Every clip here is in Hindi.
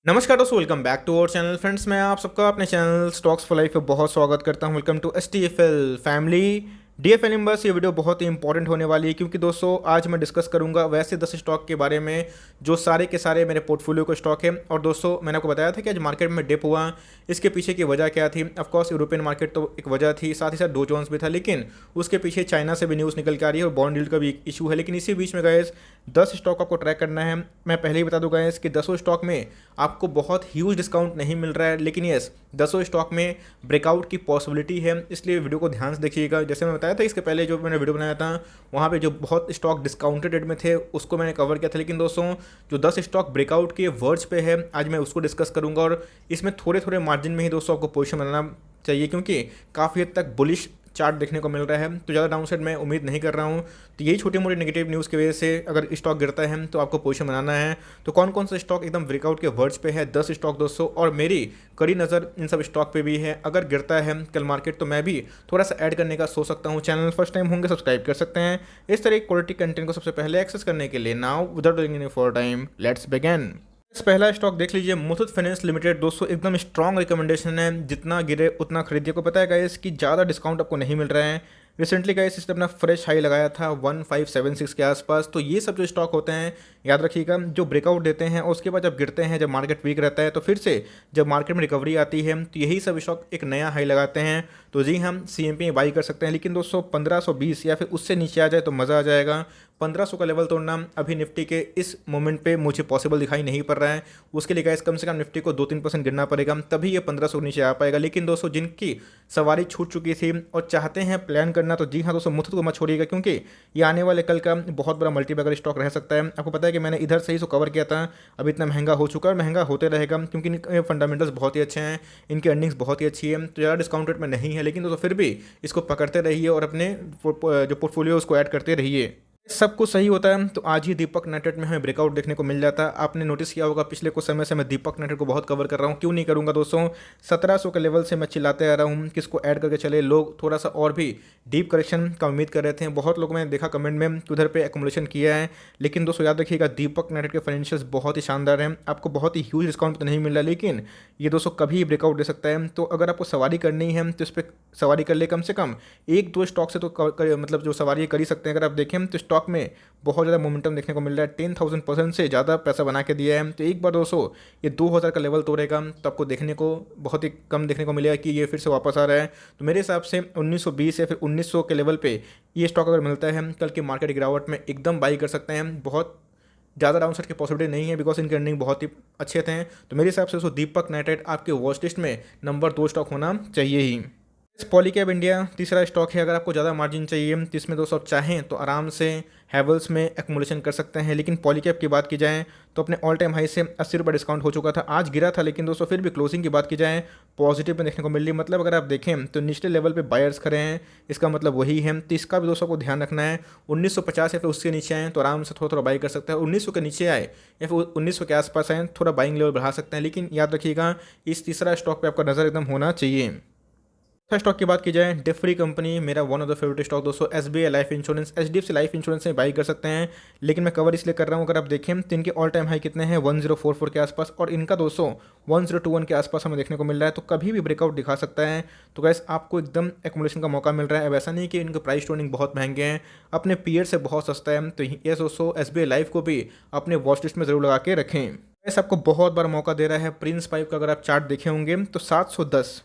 नमस्कार दोस्तों, welcome back to our channel. Friends, मैं आप सबका अपने चैनल स्टॉक्स फॉर लाइफ पे बहुत स्वागत करता हूं। Welcome to STFL family. DFL members, ये वीडियो बहुत ही इंपॉर्टेंट होने वाली है क्योंकि दोस्तों आज मैं डिस्कस करूंगा वैसे 10 स्टॉक के बारे में जो सारे के सारे मेरे पोर्टफोलियो के स्टॉक है। और दोस्तों, मैंने आपको बताया था कि आज मार्केट में डिप हुआ, इसके पीछे की वजह क्या थी। ऑफकोर्स यूरोपियन मार्केट तो एक वजह थी, साथ ही साथ डो जोन्स भी था, लेकिन उसके पीछे चाइना से भी न्यूज़ निकल के आ रही है और बॉन्ड यील्ड का भी इशू है। लेकिन इसी बीच में गाइस 10 स्टॉक आपको ट्रैक करना है। मैं पहले ही बता दूंगा गाइस कि 10 स्टॉक में आपको बहुत ह्यूज डिस्काउंट नहीं मिल रहा है, लेकिन यस 10 स्टॉक में ब्रेकआउट की पॉसिबिलिटी है, इसलिए वीडियो को ध्यान से देखिएगा। जैसे मैं बताया था इसके पहले जो मैंने वीडियो बनाया था वहाँ पे जो बहुत स्टॉक डिस्काउंटेड रेट में थे उसको मैंने कवर किया था, लेकिन दोस्तों जो 10 स्टॉक ब्रेकआउट के वर्ज पे है आज मैं उसको डिस्कस करूंगा। और इसमें थोड़े थोड़े मार्जिन में ही दोस्तों आपको पोजीशन बनाना चाहिए क्योंकि काफ़ी हद तक बुलिश चार्ट देखने को मिल रहा है, तो ज़्यादा डाउनसाइड मैं उम्मीद नहीं कर रहा हूँ। तो यही छोटी मोटी नेगेटिव न्यूज़ की वजह से अगर स्टॉक गिरता है तो आपको पोजीशन बनाना है। तो कौन कौन सा स्टॉक एकदम ब्रेकआउट के वर्ज पे है, 10 स्टॉक दोस्तों, और मेरी कड़ी नज़र इन सब स्टॉक पे भी है। अगर गिरता है कल मार्केट तो मैं भी थोड़ा सा ऐड करने का सोच सकता हूँ। चैनल फर्स्ट टाइम होंगे सब्सक्राइब कर सकते हैं इस तरह क्वालिटी कंटेंट को सबसे पहले एक्सेस करने के लिए। Now without doing any for time let's begin. पहला स्टॉक देख लीजिए, मुथूट फाइनेंस लिमिटेड। दोस्तों एकदम स्ट्रॉन्ग रिकमेंडेशन है, जितना गिरे उतना खरीदिए। को पता है गाइस कि ज़्यादा डिस्काउंट आपको नहीं मिल रहा है। रिसेंटली गाइस इसने अपना फ्रेश हाई लगाया था 1576 के आसपास। तो ये सब जो स्टॉक होते हैं याद रखिएगा, जो ब्रेकआउट देते हैं और उसके बाद जब गिरते हैं, जब मार्केट वीक रहता है, तो फिर से जब मार्केट में रिकवरी आती है तो यही सब स्टॉक एक नया हाई लगाते हैं। तो जी हम CMP में बाई कर सकते हैं, लेकिन दोस्तों 1520 या फिर उससे नीचे आ जाए तो मज़ा आ जाएगा। 1500 का लेवल तोड़ना अभी निफ्टी के इस मोमेंट पे मुझे पॉसिबल दिखाई नहीं पड़ रहा है। उसके लिए गाइस कम से कम निफ्टी को 2-3% गिरना पड़ेगा, तभी ये 1500 नीचे आ पाएगा। लेकिन दोस्तों जिनकी सवारी छूट चुकी थी और चाहते हैं प्लान करना, तो जी हाँ दोस्तों मुथूट को मत छोड़िएगा क्योंकि ये आने वाले कल का बहुत बड़ा मल्टीबैगर स्टॉक रह सकता है। आपको पता है कि मैंने इधर से ही इसको कवर किया था, अब इतना महंगा हो चुका है और महंगा होते रहेगा क्योंकि इनके फंडामेंटल्स बहुत ही अच्छे हैं, इनकी अर्निंग्स बहुत ही अच्छी है। तो ज़्यादा डिस्काउंट रेट में नहीं है, लेकिन दोस्तों फिर भी इसको पकड़ते रहिए और अपने जो पोर्टफोलियो उसको ऐड करते रहिए। सब कुछ सही होता है तो आज ही दीपक नाइट्रेट में हमें ब्रेकआउट देखने को मिल जाता है। आपने नोटिस किया होगा पिछले कुछ समय से मैं दीपक नाइट्रेट को बहुत कवर कर रहा हूँ, क्यों नहीं करूँगा दोस्तों। 1700 के लेवल से मैं चिल्लाते आ रहा हूँ कि इसको ऐड करके चले। लोग थोड़ा सा और भी डीप करेक्शन का उम्मीद कर रहे थे, बहुत लोग मैंने देखा कमेंट में कि उधर पे एक्मुलेशन किया है। लेकिन दोस्तों याद रखिएगा दीपक नाइट्रेट के फाइनेंशियल्स बहुत ही शानदार हैं, आपको बहुत ही ह्यूज डिस्काउंट तो नहीं मिल रहा, लेकिन ये दोस्तों कभी ब्रेकआउट दे सकता है। तो अगर आपको सवारी करनी है तो इस पर सवारी कर ले, कम से कम 1-2 स्टॉक से तो मतलब जो सवारी कर ही सकते हैं। अगर आप देखें तो स्टॉक में बहुत ज़्यादा मोमेंटम देखने को मिल रहा है, 10,000% से ज़्यादा पैसा बना के दिया है। तो एक बार दोस्तों ये 2000 का लेवल तोड़ेगा तो आपको देखने को बहुत ही कम देखने को मिलेगा कि ये फिर से वापस आ रहा है। तो मेरे हिसाब से 1920 या फिर 1900 के लेवल पे ये स्टॉक अगर मिलता है कल की मार्केट गिरावट में एकदम बाई कर सकते हैं। बहुत ज़्यादा डाउनसाइड की पॉसिबिलिटी नहीं है बिकॉज इनके अर्निंग बहुत ही अच्छे थे। तो मेरे हिसाब से दोस्तों दीपक नाइट्रेट आपके वॉच लिस्ट में नंबर 2 स्टॉक होना चाहिए ही। पॉलीकैब इंडिया तीसरा स्टॉक है। अगर आपको ज़्यादा मार्जिन चाहिए तो इसमें दोस्तों आप चाहें तो आराम से हैवल्स में एक्मुलेशन कर सकते हैं, लेकिन पॉलीकैब की बात की जाए तो अपने ऑल टाइम हाई से 80 रुपये डिस्काउंट हो चुका था, आज गिरा था, लेकिन दोस्तों फिर भी क्लोजिंग की बात की जाए पॉजिटिव में देखने को मिल रही। मतलब अगर आप देखें तो निचले लेवल पे बायर्स खड़े हैं, इसका मतलब वही है। तो इसका भी दोस्तों को ध्यान रखना है। 1950 या फिर उसके नीचे आए तो आराम से थोड़ा थोड़ा बाई कर सकते हैं, 1900 के नीचे आए या फिर 1900 के आसपास आए थोड़ा बाइंग लेवल बढ़ा सकते हैं। लेकिन याद रखिएगा इस तीसरा स्टॉक पर आपका नज़र एकदम होना चाहिए। स्टॉक की बात की जाए डिफरी कंपनी, मेरा one of the favourite stock दोस्तों। SBI life insurance, HDFC life insurance से बाई कर सकते हैं, लेकिन मैं कवर इसलिए कर रहा हूँ अगर आप देखें तो इनके ऑल टाइम हाई कितने हैं 1044 के आसपास, और इनका दोस्तों 1021 के आसपास हमें देखने को मिल रहा है। तो कभी भी ब्रेकआउट दिखा सकता है। तो गैस आपको एकदम एक्मुलेशन का मौका मिल रहा है। अब ऐसा नहीं कि इनके प्राइस टू अर्निंग बहुत महंगे हैं, अपने पीयर से बहुत सस्ता है। तो ये दोस्तों SBI लाइफ को भी अपने वॉच लिस्ट में ज़रूर लगा के रखें। गैस आपको बहुत बार मौका दे रहा है प्रिंस पाइप का। अगर आप चार्ट देखे होंगे तो 710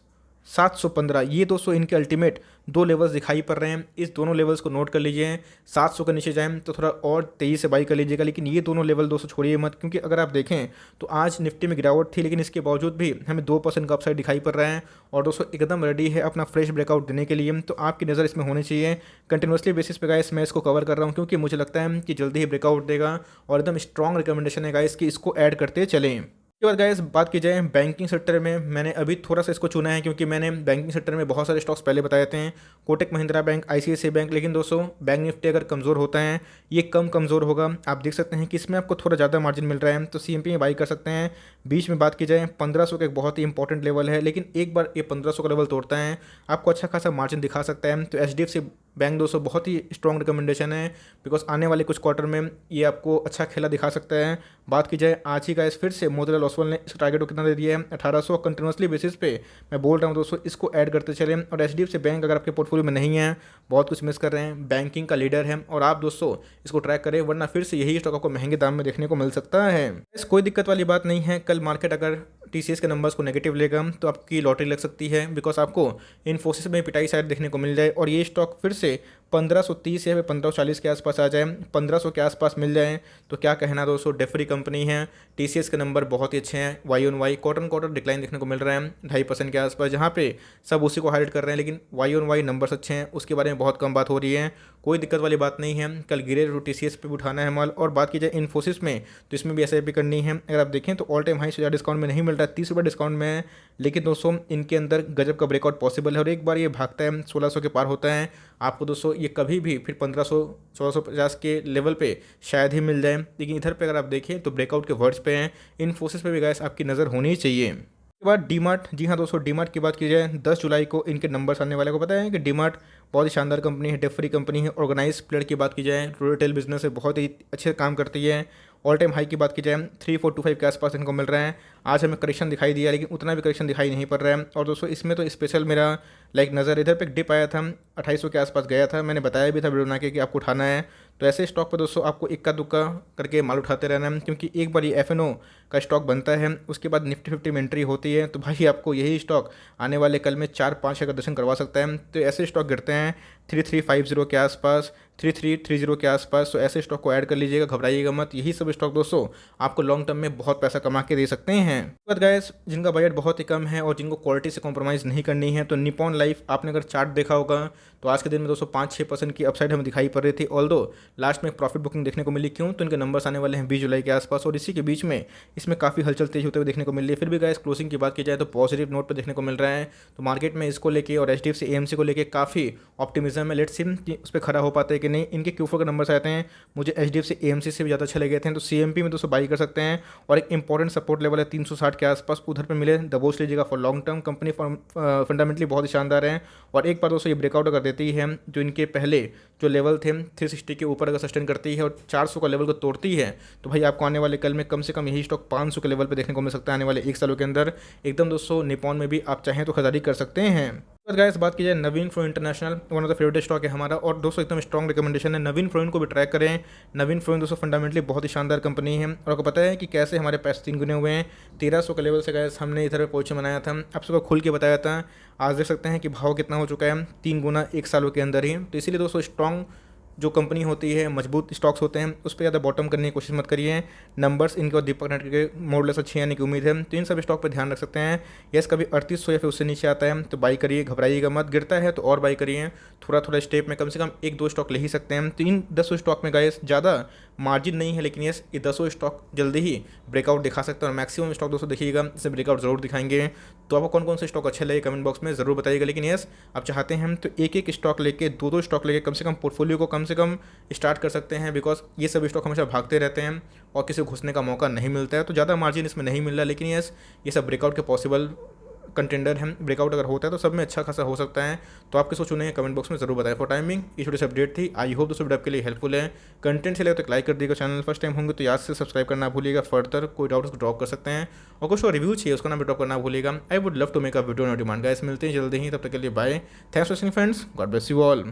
715 ये दोस्तों इनके अल्टीमेट 2 लेवल्स दिखाई पड़ रहे हैं। इस दोनों लेवल्स को नोट कर लीजिए। 700 के नीचे जाएं तो थोड़ा और तेज़ी से बाई कर लीजिएगा, लेकिन ये दोनों लेवल दोस्तों छोड़िए मत, क्योंकि अगर आप देखें तो आज निफ्टी में गिरावट थी, लेकिन इसके बावजूद भी हमें 2% का अपसाइड दिखाई पड़ रहा है और दोस्तों एकदम रेडी है अपना फ्रेश ब्रेकआउट देने के लिए। तो आपकी नज़र इसमें होनी चाहिए। कंटिन्यूसली बेसिस पे गाइस मैं इसको कवर कर रहा हूँ क्योंकि मुझे लगता है कि जल्दी ही ब्रेकआउट देगा और एकदम स्ट्रॉन्ग रिकमेंडेशन है गाइस कि इसको ऐड करते चलें। उसके बाद गाइस बात की जाए बैंकिंग सेक्टर में, मैंने अभी थोड़ा सा इसको चुना है क्योंकि मैंने बैंकिंग सेक्टर में बहुत सारे स्टॉक्स पहले बताए थे, Kotak Mahindra bank, ICICI bank. लेकिन दोस्तों बैंक निफ्टी अगर कमज़ोर होता है, ये कम कमज़ोर होगा। आप देख सकते हैं कि इसमें आपको थोड़ा ज़्यादा मार्जिन मिल रहा है, तो CMP में बाई कर सकते हैं। बीच में बात की जाए 1500 का एक बहुत ही इंपॉर्टेंट लेवल है, लेकिन एक बार ये 1500 का लेवल तोड़ता है आपको अच्छा खासा मार्जिन दिखा सकता है। तो HDFC बैंक दोस्तों बहुत ही स्ट्रॉन्ग रिकमेंडेशन है, बिकॉज आने वाले कुछ क्वार्टर में ये आपको अच्छा खेला दिखा सकता है। बात की जाए आज ही गाइस, फिर से मोतीलाल ओसवाल ने इस टारगेट को कितना दे दिया है 1800 कंटिन्यूसली बेसिस पे। मैं बोल रहा हूँ दोस्तों, इसको ऐड करते चले। और एचडीएफसी बैंक अगर आपके पोर्टफोलियो में नहीं है, बहुत कुछ मिस कर रहे हैं, बैंकिंग का लीडर है और आप दोस्तों इसको ट्रैक करें, वरना फिर से यही स्टॉक आपको महंगे दाम में देखने को मिल सकता है। कोई दिक्कत वाली बात नहीं है। कल मार्केट अगर टीसीएस के नंबर्स को नेगेटिव लेगा तो आपकी लॉटरी लग सकती है, बिकॉज आपको इन्फोसिस में पिटाई साइड देखने को मिल जाए और ये स्टॉक फिर से 1530 या 1540 के आसपास आ जाए, 1500 के आसपास मिल जाए तो क्या कहना दोस्तों। डेफरी कंपनी है, टीसीएस के नंबर बहुत ही अच्छे हैं, Y on Y quarter decline देखने को मिल रहा है 2.5% के आसपास, जहाँ पे सब उसी को हाईलाइट कर रहे हैं, लेकिन वाई ऑन वाई नंबर्स अच्छे हैं, उसके बारे में बहुत कम बात हो रही है। कोई दिक्कत वाली बात नहीं है। कल गिरे तो टीसीएस पे भी उठाना है माल। और बात की जाए इन्फोसिस में तो इसमें भी एसआईपी करनी है। अगर आप देखें तो ऑल टाइम हाई से ज़्यादा डिस्काउंट में नहीं मिल रहा है, 30 रुपये डिस्काउंट में है, लेकिन दोस्तों इनके अंदर गजब का ब्रेकआउट पॉसिबल है और एक बार ये भागता है 1600 के पार होता है, आपको दोस्तों ये कभी भी फिर 1500 1650 के लेवल पे शायद ही मिल जाए। लेकिन इधर पे अगर आप देखें तो ब्रेकआउट के वर्ड्स पे हैं। इन्फोसिस पे भी गाइस आपकी नज़र होनी चाहिए। उसके बाद डीमार्ट, जी हाँ दोस्तों, डीमार्ट की बात की जाए 10 जुलाई को इनके नंबर्स आने वाले को पता है कि डीमार्ट बहुत ही शानदार कंपनी है, डेट फ्री कंपनी है। ऑर्गेनाइज प्लेयर की बात की जाए, रिटेल बिजनेस है, बहुत ही अच्छे काम करती है। ऑल टाइम हाई की बात की जाए 3425 के आसपास इनको मिल रहा है। आज हमें करेक्शन दिखाई दिया, लेकिन उतना भी करेक्शन दिखाई नहीं पड़ रहा है। और दोस्तों इसमें तो स्पेशल मेरा नज़र इधर पे एक डिप आया था, 2800 के आसपास गया था, मैंने बताया भी था वीडियो बना के कि आपको उठाना है। तो ऐसे स्टॉक पर दोस्तों आपको इक्का दुक्का करके माल उठाते रहना है, क्योंकि एक बार ये एफएनओ का स्टॉक बनता है, उसके बाद निफ्टी 50 में एंट्री होती है, तो भाई आपको यही स्टॉक आने वाले कल में 4-5 का दर्शन करवा सकता है। तो ऐसे स्टॉक गिरते हैं 3350 के आसपास, 3330 के आसपास, तो ऐसे स्टॉक को ऐड कर लीजिएगा, घबराइएगा मत। यही सब स्टॉक दोस्तों आपको लॉन्ग टर्म में बहुत पैसा कमा के दे सकते हैं। बट गाइस, जिनका बजट बहुत ही कम है और जिनको क्वालिटी से कॉम्प्रोमाइज़ नहीं करनी है, तो निपॉन लाइफ आपने अगर चार्ट देखा होगा तो आज के दिन में दोस्तों 5-6% की अपसाइड हमें दिखाई पड़ रही थी। ऑल्दो लास्ट में एक प्रॉफिट बुकिंग देखने को मिली, क्यों तो इनके नंबर्स आने वाले हैं 20 जुलाई के आसपास और इसी के बीच में इसमें काफ़ी हलचल तेज होते हुए देखने को मिल रही है। फिर भी गाइस क्लोजिंग की बात की जाए तो पॉजिटिव नोट पर देखने को मिल रहा है, तो मार्केट में इसको लेके और एचडीएफसी एएमसी को लेके काफ़ी ऑप्टिमिज्म है। लेट्स सी उस पर खड़ा हो पाते हैं कि नहीं। इनके Q4 के नंबर्स आते हैं, मुझे एचडीएफसी एएमसी से भी ज़्यादा अच्छे लगे थे, तो सीएमपी में दोस्तों बाई कर सकते हैं। और एक इंपॉर्टेंट सपोर्ट लेवल है 360 के आसपास, उधर पर मिले दबोच लीजिएगा for long term. Company fundamentally बहुत ही शानदार है और एक बार दोस्तों ये ब्रेकआउट अगर देती है, जो इनके पहले जो लेवल थे 360 के ऊपर अगर सस्टेन करती है और 400 का लेवल को तोड़ती है, तो भाई आपको आने वाले कल में कम से कम यही स्टॉक 500 के लेवल पे देखने को मिल सकता है आने वाले 1 सालों के अंदर। एकदम दोस्तों निपॉन में भी आप चाहें तो खरीदारी कर सकते हैं। तो गाइस बात की जाए Navin Fluorine International, one of the favourite stock है हमारा और दोस्तों एकदम स्ट्रॉन्ग रिकमेंडेशन है, नवीन फ्लोइन को भी ट्रैक करें। नवीन फ्लोइन दोस्तों फंडामेंटली बहुत ही शानदार कंपनी है और आपको पता है कि कैसे हमारे पैसे 3 गुने हुए हैं। 1300 के लेवल से गाइस हमने इधर पोजीशन बनाया था, आप सबको खुल के बताया था। आज देख सकते हैं कि भाव कितना हो चुका है, 3 गुना 1 सालों के अंदर ही। तो इसीलिए दोस्तों स्ट्रॉन्ग जो कंपनी होती है, मजबूत स्टॉक्स होते हैं, उस पर ज़्यादा बॉटम करने की कोशिश मत करिए। नंबर्स इनके और दीपक नेट के मोडलेस अच्छे आने की उम्मीद है, तो इन सब स्टॉक पर ध्यान रख सकते हैं। यस कभी 3800 या फिर उससे नीचे आता है तो बाई करिए, घबराइएगा मत। गिरता है तो और बाई करिए, थोड़ा थोड़ा स्टेप में कम से कम 1-2 स्टॉक ले ही सकते हैं। तो इन 10 स्टॉक में गाइस ज़्यादा मार्जिन नहीं है, लेकिन यस ये 10 स्टॉक जल्दी ही ब्रेकआउट दिखा सकते हैं और मैक्सिमम स्टॉक दोस्तों देखिएगा इसे ब्रेकआउट जरूर दिखाएंगे। तो आपको कौन कौन से स्टॉक अच्छे लगे कमेंट बॉक्स में ज़रूर बताइएगा। लेकिन यस आप चाहते हैं तो एक स्टॉक लेके 2-2 स्टॉक लेके कम से कम पोर्टफोलियो को कम से कम स्टार्ट कर सकते हैं, बिकॉज ये सभी स्टॉक हमेशा भागते रहते हैं और किसी को घुसने का मौका नहीं मिलता है, तो ज़्यादा मार्जिन इसमें नहीं मिल रहा। लेकिन यस ये सब ब्रेकआउट के पॉसिबल कंटेंडर हैं, ब्रेकआउट अगर होता है तो सब में अच्छा खासा हो सकता है। तो आपके सोच चुने कमेंट बॉक्स में जरूर बताएं। फॉर टाइमिंग ये छोटी सी अपडेट थी, आई होप दोस्तों वीडियो आपके लिए हेल्पफुल है। कंटेंट से लगे तो लाइक कर दीजिएगा, चैनल फर्स्ट टाइम होंगे तो याद से सब्सक्राइब करना भूलिएगा। फर्दर कोई डाउट उसको ड्रॉप कर सकते हैं और कुछ रिव्यू चाहिए उसका नाम ड्रॉप करना भूलिएगा। I would love to make a video on demand guys, मिलते हैं जल्दी ही, तब तक के लिए bye. Thanks for watching friends, God bless you all.